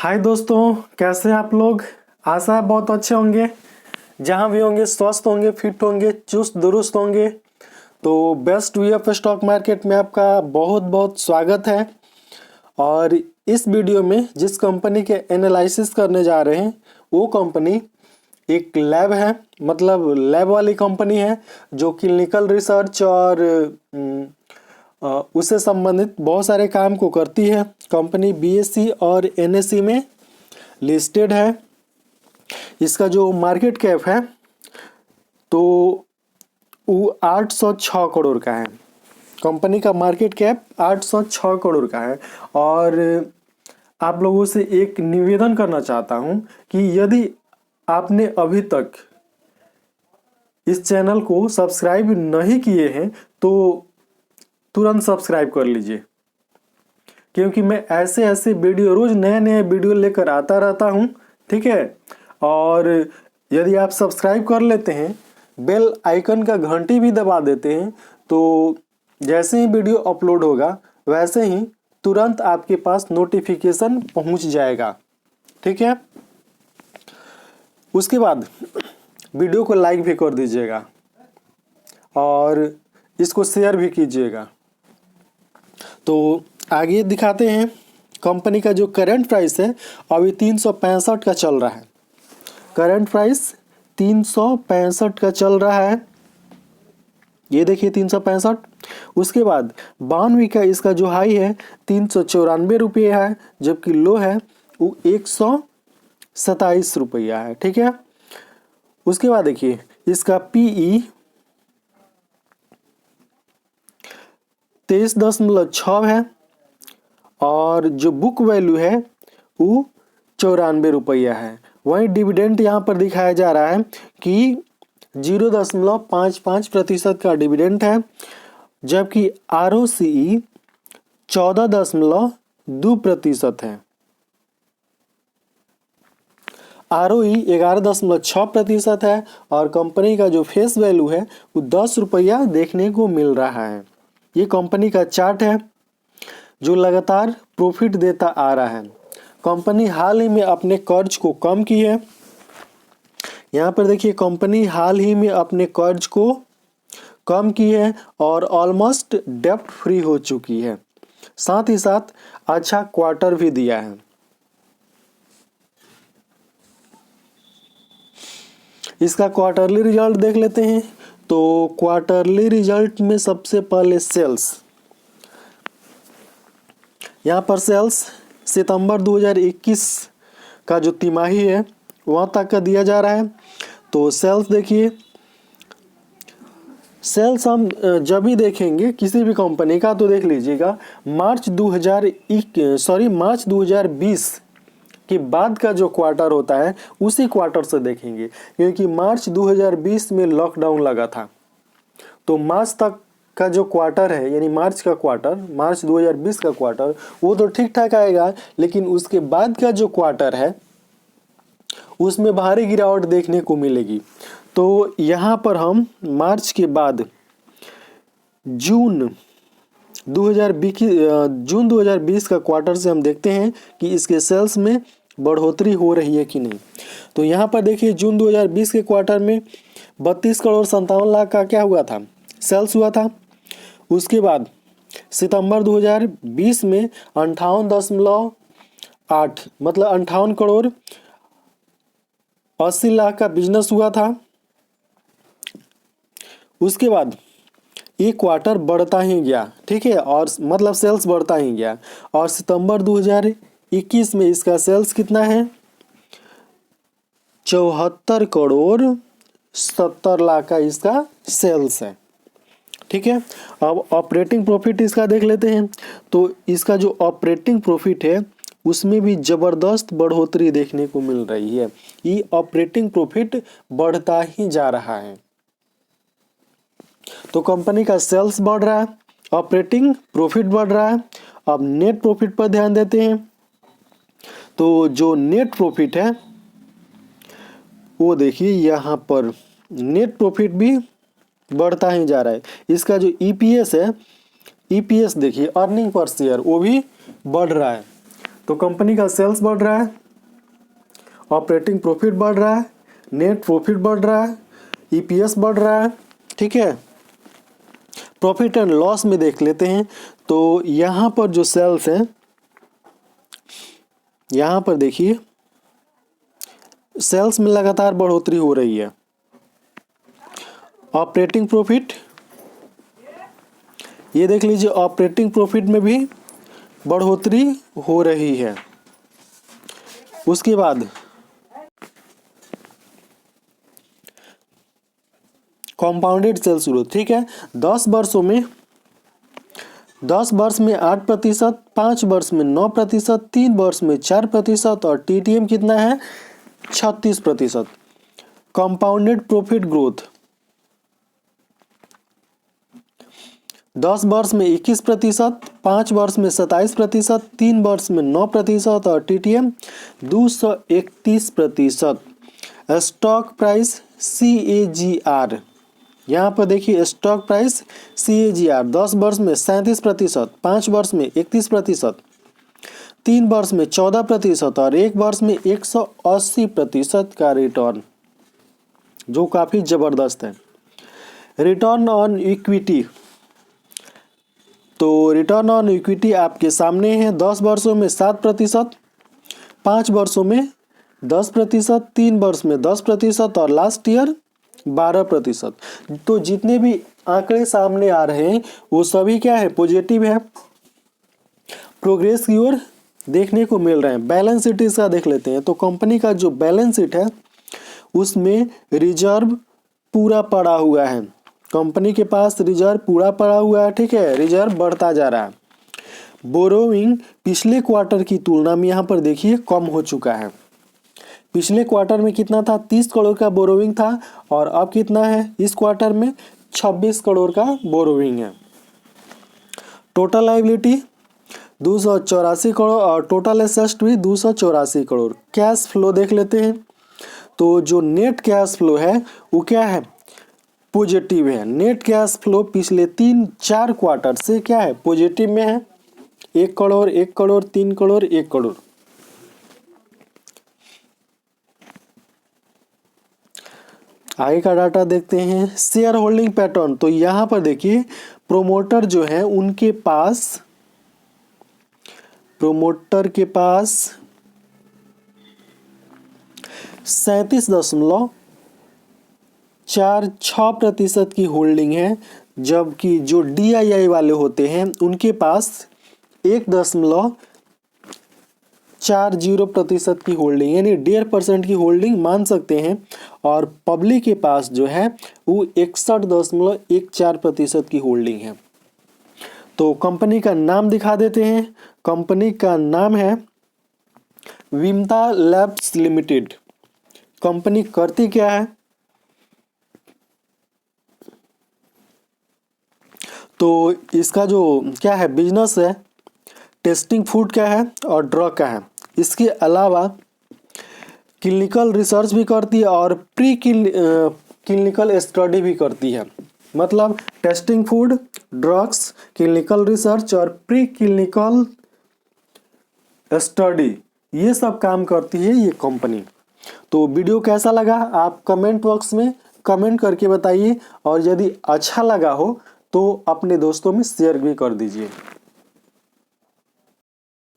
हाय दोस्तों, कैसे हैं आप लोग। आशा है बहुत अच्छे होंगे, जहां भी होंगे स्वस्थ होंगे, फिट होंगे, चुस्त दुरुस्त होंगे। तो best way of stock market में आपका बहुत बहुत स्वागत है। और इस वीडियो में जिस कंपनी के एनालिसिस करने जा रहे हैं वो कंपनी एक लैब है, मतलब लैब वाली कंपनी है जो क्लिनिकल रिसर्च और उससे संबंधित बहुत सारे काम को करती है। कंपनी बीएससी और एनएससी में लिस्टेड है। इसका जो मार्केट कैप है तो वो 806 करोड़ का है। कंपनी का मार्केट कैप 806 करोड़ का है। और आप लोगों से एक निवेदन करना चाहता हूं कि यदि आपने अभी तक इस चैनल को सब्सक्राइब नहीं किए हैं तो तुरंत सब्सक्राइब कर लीजिए, क्योंकि मैं ऐसे ऐसे वीडियो रोज नए नए वीडियो लेकर आता रहता हूं। ठीक है। और यदि आप सब्सक्राइब कर लेते हैं, बेल आइकन का घंटी भी दबा देते हैं, तो जैसे ही वीडियो अपलोड होगा वैसे ही तुरंत आपके पास नोटिफिकेशन पहुंच जाएगा। ठीक है। उसके बाद वीडियो को लाइक भी कर दीजिएगा और इसको शेयर भी कीजिएगा। तो आगे दिखाते हैं कंपनी का जो करंट प्राइस है अभी 365 का चल रहा है। करंट प्राइस 365 का चल रहा है, ये देखिए 365। उसके बाद 92 का इसका जो हाई है 394 रुपये है, जबकि लो है वो 127 रुपया है। ठीक है। उसके बाद देखिए इसका पीई 23.6 है और जो बुक वैल्यू है वो 94 रुपया है। वहीं डिविडेंड यहाँ पर दिखाया जा रहा है कि 0.55% का डिविडेंड है, जबकि आरओसीई 14.2% है। आरओई 11.6% है और कंपनी का जो फेस वैल्यू है वो 10 रुपया देखने को मिल रहा है। ये कंपनी का चार्ट है जो लगातार प्रॉफिट देता आ रहा है। कंपनी हाल ही में अपने कर्ज को कम की है। यहाँ पर देखिए कंपनी हाल ही में अपने कर्ज को कम की है और ऑलमोस्ट डेब्ट फ्री हो चुकी है। साथ ही साथ अच्छा क्वार्टर भी दिया है। इसका क्वार्टरली रिजल्ट देख लेते हैं। तो क्वार्टरली रिजल्ट में सबसे पहले सेल्स, यहाँ पर सेल्स सितंबर 2021 का जो तिमाही है वहाँ तक का दिया जा रहा है। तो सेल्स देखिए, सेल्स हम जब भी देखेंगे किसी भी कंपनी का तो देख लीजिएगा मार्च 2020 के बाद का जो क्वार्टर होता है उसी क्वार्टर से देखेंगे, क्योंकि मार्च 2020 में लॉकडाउन लगा था। तो मार्च तक का जो क्वार्टर है यानी मार्च का क्वार्टर, मार्च 2020 का क्वार्टर वो तो ठीक ठाक आएगा, लेकिन उसके बाद का जो क्वार्टर है उसमें भारी गिरावट देखने को मिलेगी। तो यहाँ पर हम मार्च के बाद जून 2020 का क्वार्टर से हम देखते हैं कि इसके सेल्स में बढ़ोतरी हो रही है कि नहीं। तो यहाँ पर देखिए जून 2020 के क्वार्टर में 32 करोड़ 57 लाख का क्या हुआ था, सेल्स हुआ था। उसके बाद सितंबर 2020 में 58.8 मतलब 58 करोड़ 80 लाख का बिजनेस हुआ था। उसके बाद एक क्वार्टर बढ़ता ही गया, ठीक है, और मतलब सेल्स बढ़ता ही गया। और सितंबर 2021 में इसका सेल्स कितना है, 74 करोड़ 70 लाख का इसका सेल्स है। ठीक है। अब ऑपरेटिंग प्रॉफिट इसका देख लेते हैं। तो इसका जो ऑपरेटिंग प्रॉफिट है उसमें भी जबरदस्त बढ़ोतरी देखने को मिल रही है। ये ऑपरेटिंग प्रॉफिट बढ़ता ही जा रहा है। तो कंपनी का सेल्स बढ़ रहा है, ऑपरेटिंग प्रॉफिट बढ़ रहा है। अब नेट प्रॉफिट पर ध्यान देते हैं। तो जो नेट प्रॉफिट है वो देखिए यहाँ पर नेट प्रॉफिट भी बढ़ता ही जा रहा है। इसका जो ईपीएस है, ईपीएस देखिए अर्निंग पर शेयर वो भी बढ़ रहा है। तो कंपनी का सेल्स बढ़ रहा है, ऑपरेटिंग प्रॉफिट बढ़ रहा है, नेट प्रॉफिट बढ़ रहा है, ईपीएस बढ़ रहा है। ठीक है, प्रॉफिट एंड लॉस में देख लेते हैं। तो यहाँ पर जो सेल्स है, यहाँ पर देखिए सेल्स में लगातार बढ़ोतरी हो रही है। ऑपरेटिंग प्रॉफिट, ये देख लीजिए ऑपरेटिंग प्रॉफिट में भी बढ़ोतरी हो रही है। उसके बाद कंपाउंडेड सेल्स ग्रोथ। ठीक है, 10 वर्षों में 10 वर्ष में 8%, 5 वर्ष में 9%, 3 वर्ष में 4% और टीटीएम कितना है 36%। कंपाउंडेड प्रॉफिट ग्रोथ 10 वर्ष में 21%, 5 वर्ष में 27%, 3 वर्ष में 9% और टीटीएम 231%। स्टॉक प्राइस CAGR, यहाँ पर देखिए स्टॉक प्राइस CAGR 10 वर्ष में 37%, 5 वर्ष में 31%, 3 वर्ष में 14% और 1 वर्ष में 180% का रिटर्न, जो काफ़ी ज़बरदस्त है। रिटर्न ऑन इक्विटी, तो रिटर्न ऑन इक्विटी आपके सामने है। 10 वर्षों में 7%, 5 वर्षों में 10%, 3 वर्ष में 10% और लास्ट ईयर 12%। तो जितने भी आंकड़े सामने आ रहे हैं वो सभी क्या है, पॉजिटिव है, प्रोग्रेस की ओर देखने को मिल रहे हैं। बैलेंस शीट इसका देख लेते हैं। तो कंपनी का जो बैलेंस शीट है उसमें रिजर्व पूरा पड़ा हुआ है, कंपनी के पास रिजर्व पूरा पड़ा हुआ है। ठीक है, रिजर्व बढ़ता जा रहा है। बोरोइंग पिछले क्वार्टर की तुलना में यहाँ पर देखिए कम हो चुका है। पिछले क्वार्टर में कितना था, 30 करोड़ का बोरोइंग था और अब कितना है, इस क्वार्टर में 26 करोड़ का बोरोइंग है। टोटल लायबिलिटी 284 करोड़ और टोटल एसेट भी 284 करोड़। कैश फ्लो देख लेते हैं। तो जो नेट कैश फ्लो है वो क्या है, पॉजिटिव है। नेट कैश फ्लो पिछले 3-4 क्वार्टर से क्या है, पॉजिटिव में है। 1 करोड़, 1 करोड़, 3 करोड़, 1 करोड़। आगे का डाटा देखते हैं। शेयर होल्डिंग पैटर्न, तो यहाँ पर देखिए प्रोमोटर जो है उनके पास, प्रोमोटर के पास 37.46% की होल्डिंग है, जबकि जो DII वाले होते हैं उनके पास 1.40% की होल्डिंग, यानी 1.5% की होल्डिंग मान सकते हैं। और पब्लिक के पास जो है वो 61.14% की होल्डिंग है। तो कंपनी का नाम दिखा देते हैं। कंपनी का नाम है विमता लैब्स लिमिटेड। कंपनी करती क्या है, तो इसका जो क्या है बिजनेस है, टेस्टिंग फूड का है और ड्रग का है। इसके अलावा क्लिनिकल रिसर्च भी करती है और प्री क्लिनिकल स्टडी भी करती है। मतलब testing food, drugs, clinical research और प्री क्लिनिकल स्टडी, ये सब काम करती है ये कंपनी। तो वीडियो कैसा लगा आप कमेंट बॉक्स में कमेंट करके बताइए, और यदि अच्छा लगा हो तो अपने दोस्तों में शेयर भी कर दीजिए।